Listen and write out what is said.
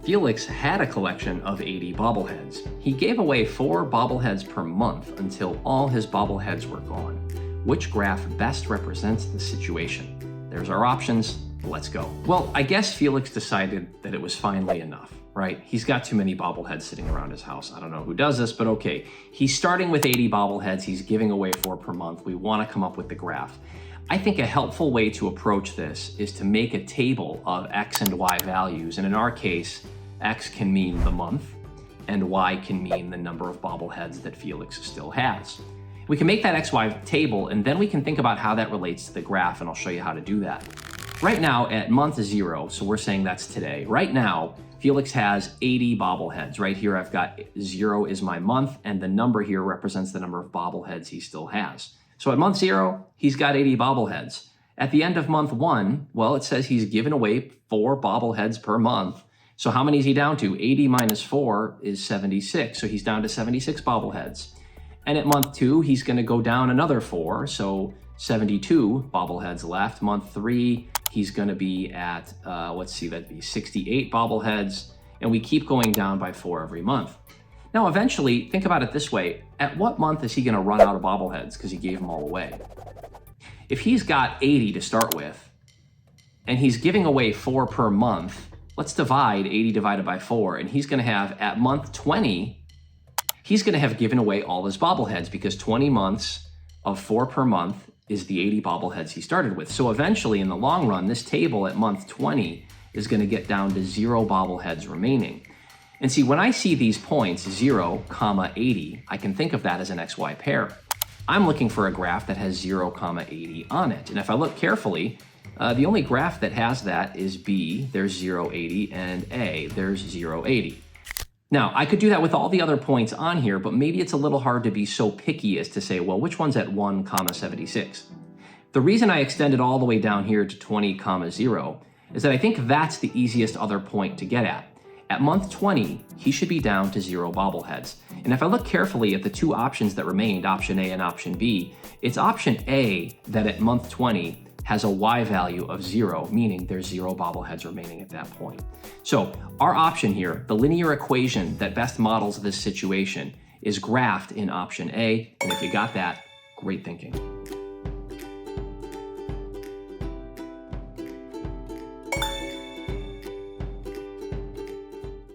Felix had a collection of 80 bobbleheads. He gave away 4 bobbleheads per month until all his bobbleheads were gone. Which graph best represents the situation? There's our options. Let's go. Well, I guess Felix decided that it was finally enough, right? He's got too many bobbleheads sitting around his house. I don't know who does this, but okay. He's starting with 80 bobbleheads. He's giving away 4 per month. We want to come up with the graph. I think a helpful way to approach this is to make a table of X and Y values. And in our case, X can mean the month and Y can mean the number of bobbleheads that Felix still has. We can make that XY table and then we can think about how that relates to the graph, and I'll show you how to do that. Right now at month 0, so we're saying that's today. Right now, Felix has 80 bobbleheads. Right here I've got 0 is my month and the number here represents the number of bobbleheads he still has. So at month 0, he's got 80 bobbleheads. At the end of month 1, well, it says he's given away 4 bobbleheads per month. So how many is he down to? 80 minus 4 is 76. So he's down to 76 bobbleheads. And at month 2, he's going to go down another 4. So 72 bobbleheads left. Month 3, he's going to be at, let's see, that'd be 68 bobbleheads. And we keep going down by 4 every month. Now, eventually, think about it this way. At what month is he going to run out of bobbleheads because he gave them all away? If he's got 80 to start with, and he's giving away 4 per month, let's divide 80 divided by 4, and he's going to have, at month 20, he's going to have given away all his bobbleheads because 20 months of 4 per month is the 80 bobbleheads he started with. So eventually, in the long run, this table at month 20 is going to get down to 0 bobbleheads remaining. And see, when I see these points, 0, 80, I can think of that as an XY pair. I'm looking for a graph that has 0, 80 on it. And if I look carefully, the only graph that has that is B, there's 0, 80, and A, there's 0, 80. Now, I could do that with all the other points on here, but maybe it's a little hard to be so picky as to say, well, which one's at 1, 76? The reason I extended all the way down here to 20, 0 is that I think that's the easiest other point to get at. At month 20, he should be down to 0 bobbleheads. And if I look carefully at the 2 options that remained, option A and option B, it's option A that at month 20 has a Y value of 0, meaning there's 0 bobbleheads remaining at that point. So our option here, the linear equation that best models this situation, is graphed in option A. And if you got that, great thinking.